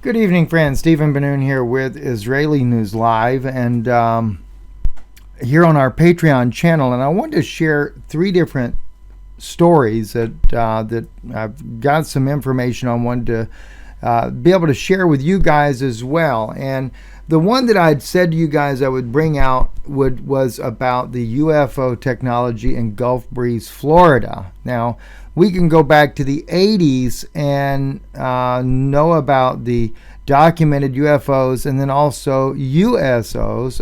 Good evening, friends. Stephen Ben-Nun here with Israeli News Live, and here on our Patreon channel. And I wanted to share three different stories that I've got some information on. Wanted to be able to share with you guys as well. And the one that I'd said to you guys I would bring out was about the UFO technology in Gulf Breeze, Florida. Now, we can go back to the 80s and know about the documented UFOs and then also USOs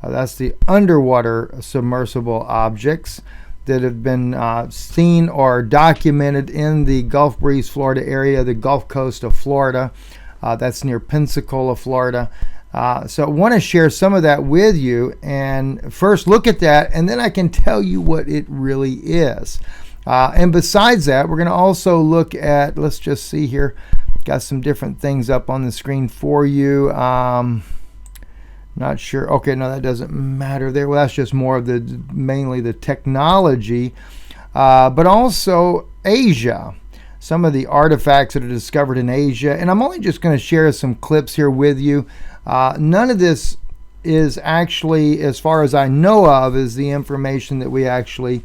that's the underwater submersible objects that have been seen or documented in the Gulf Breeze, Florida area, the Gulf Coast of Florida. That's near Pensacola, Florida. So I want to share some of that with you and first look at that, and then I can tell you what it really is. And besides that, we're going to also look at, let's just see here, got some different things up on the screen for you. Not sure. Okay, no, that doesn't matter there. Well, that's just more of mainly the technology, but also Asia. Some of the artifacts that are discovered in Asia. And I'm only just going to share some clips here with you. None of this is actually, as far as I know of, is the information that we actually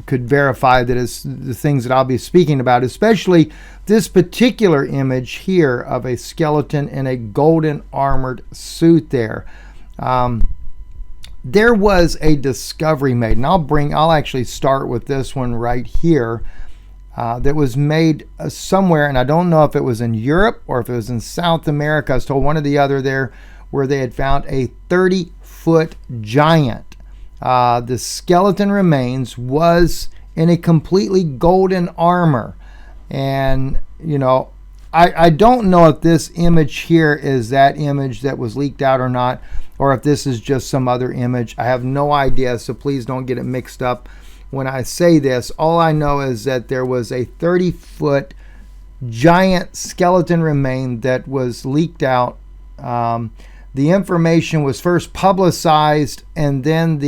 could verify that is the things that I'll be speaking about, especially this particular image here of a skeleton in a golden armored suit there. There was a discovery made, and I'll actually start with this one right here, that was made somewhere, and I don't know if it was in Europe or if it was in South America. I was told one or the other there, where they had found a 30-foot giant. The skeleton remains was in a completely golden armor. And, you know, I don't know if this image here is that image that was leaked out or not, or if this is just some other image. I have no idea, so please don't get it mixed up when I say this. All I know is that there was a 30-foot giant skeleton remain that was leaked out. The information was first publicized, and then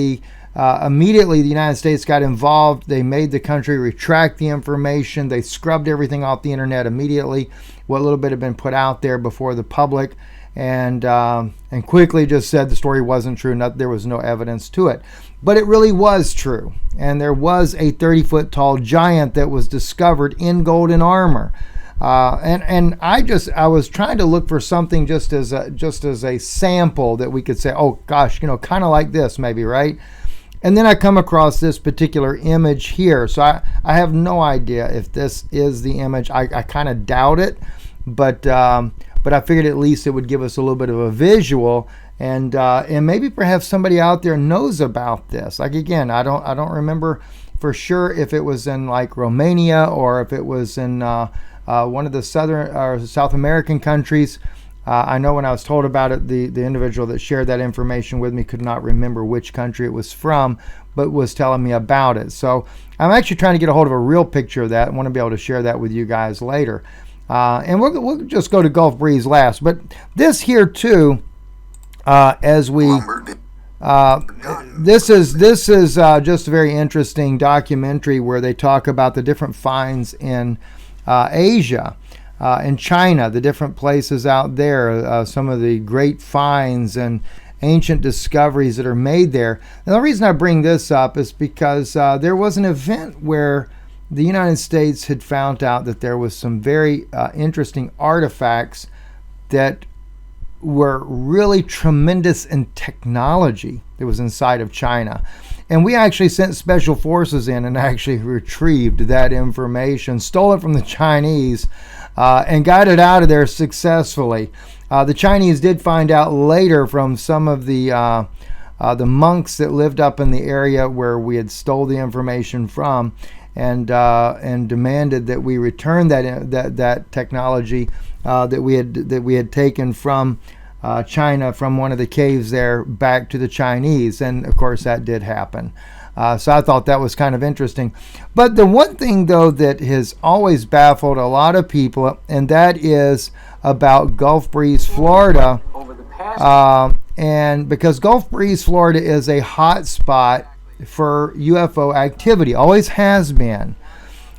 immediately the United States got involved. They made the country retract the information. They scrubbed everything off the internet immediately, what little bit had been put out there before the public, and quickly just said the story wasn't true. There was no evidence to it. But it really was true, and there was a 30-foot tall giant that was discovered in golden armor. And I was trying to look for something just as a sample that we could say, oh gosh, you know, kind of like this maybe, right? And then I come across this particular image here. So I have no idea if this is the image. I kind of doubt it, but I figured at least it would give us a little bit of a visual, and maybe perhaps somebody out there knows about this. Like, again, I don't remember for sure if it was in like Romania or if it was in one of the southern or South American countries. I know when I was told about it, the individual that shared that information with me could not remember which country it was from, but was telling me about it. So I'm actually trying to get a hold of a real picture of that. I want to be able to share that with you guys later. And we'll just go to Gulf Breeze last. But this here too, as we... this is just a very interesting documentary where they talk about the different finds in Asia, in China, the different places out there, some of the great finds and ancient discoveries that are made there. And the reason I bring this up is because there was an event where the United States had found out that there was some very interesting artifacts that were really tremendous in technology that was inside of China. And we actually sent special forces in and actually retrieved that information, stole it from the Chinese, and got it out of there successfully. The Chinese did find out later from some of the monks that lived up in the area where we had stole the information from, and demanded that we return that technology that we had taken from China, from one of the caves there, back to the Chinese. And of course that did happen. So I thought that was kind of interesting. But the one thing though that has always baffled a lot of people, and that is about Gulf Breeze, Florida. And because Gulf Breeze, Florida is a hot spot for UFO activity, always has been.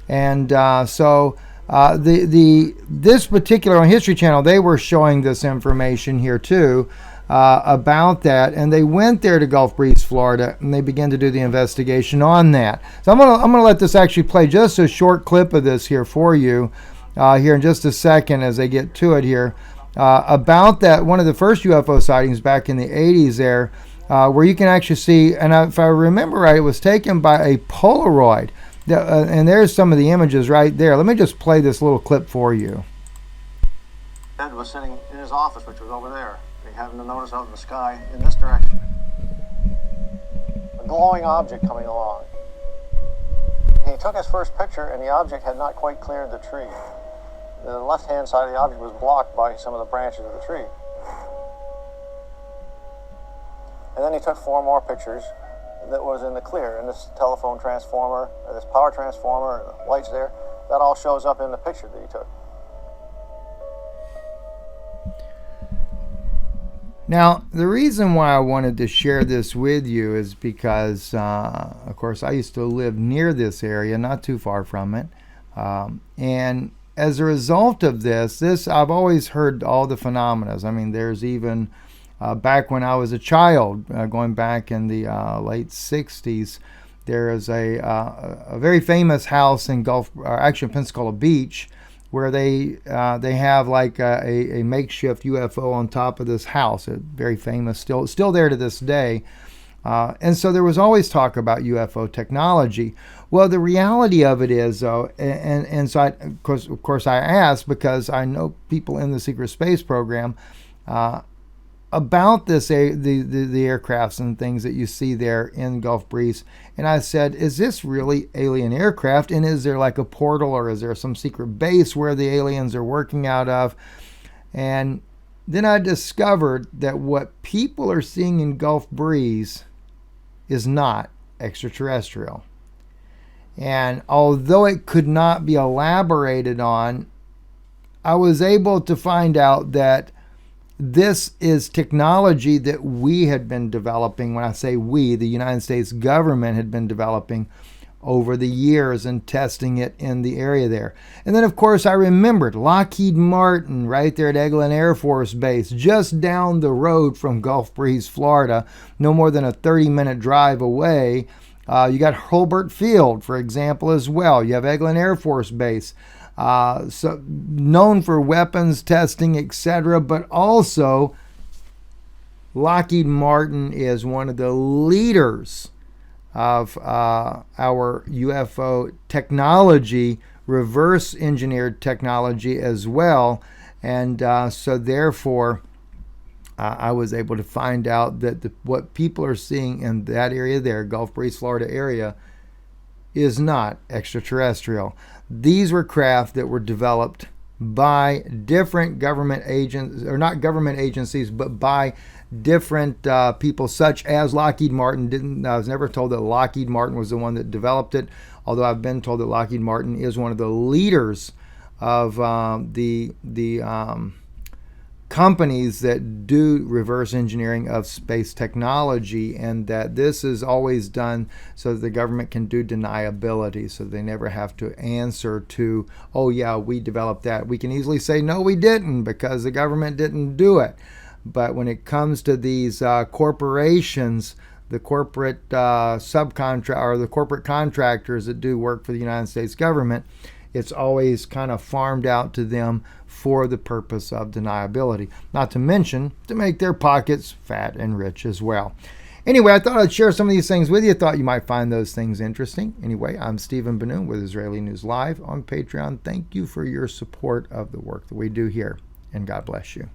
And so This particular on History Channel, they were showing this information here too about that, and they went there to Gulf Breeze, Florida, and they began to do the investigation on that. So I'm gonna let this actually play just a short clip of this here for you here in just a second as they get to it here about that one of the first UFO sightings back in the 80s there, where you can actually see, and if I remember right, it was taken by a Polaroid. And there's some of the images right there. Let me just play this little clip for you. Ed was sitting in his office, which was over there. He happened to notice out in the sky in this direction a glowing object coming along. He took his first picture, and the object had not quite cleared the tree. The left-hand side of the object was blocked by some of the branches of the tree. And then he took 4 more pictures that was in the clear, and this telephone transformer, this power transformer, the lights there, that all shows up in the picture that he took. Now, the reason why I wanted to share this with you is because, of course, I used to live near this area, not too far from it. And as a result of this, I've always heard all the phenomena. I mean, there's even back when I was a child, going back in the late 60s, there is a very famous house in actually Pensacola Beach, where they have like a makeshift UFO on top of this house. It's very famous, still there to this day. And so there was always talk about UFO technology. Well, the reality of it is, though, and so of course I asked because I know people in the secret space program about this, the aircrafts and things that you see there in Gulf Breeze. And I said, is this really alien aircraft? And is there like a portal, or is there some secret base where the aliens are working out of? And then I discovered that what people are seeing in Gulf Breeze is not extraterrestrial. And although it could not be elaborated on, I was able to find out that this is technology that we had been developing. When I say we, the United States government had been developing over the years and testing it in the area there. And then, of course, I remembered Lockheed Martin right there at Eglin Air Force Base, just down the road from Gulf Breeze, Florida, no more than a 30-minute drive away. You got Hurlburt Field, for example, as well. You have Eglin Air Force Base. So known for weapons testing, etc., but also Lockheed Martin is one of the leaders of our UFO technology, reverse engineered technology as well. And so therefore I was able to find out that what people are seeing in that area there, Gulf Breeze, Florida area, is not extraterrestrial. These were craft that were developed by different government agents, or not government agencies, but by different people, such as Lockheed Martin. I was never told that Lockheed Martin was the one that developed it, although I've been told that Lockheed Martin is one of the leaders of the companies that do reverse engineering of space technology, and that this is always done so that the government can do deniability, so they never have to answer to, oh yeah, we developed that. We can easily say, no, we didn't, because the government didn't do it. But when it comes to these corporations, the corporate subcontract or the corporate contractors that do work for the United States government, it's always kind of farmed out to them for the purpose of deniability. Not to mention to make their pockets fat and rich as well. Anyway, I thought I'd share some of these things with you. Thought you might find those things interesting. Anyway, I'm Stephen Ben-Nun with Israeli News Live on Patreon. Thank you for your support of the work that we do here, and God bless you.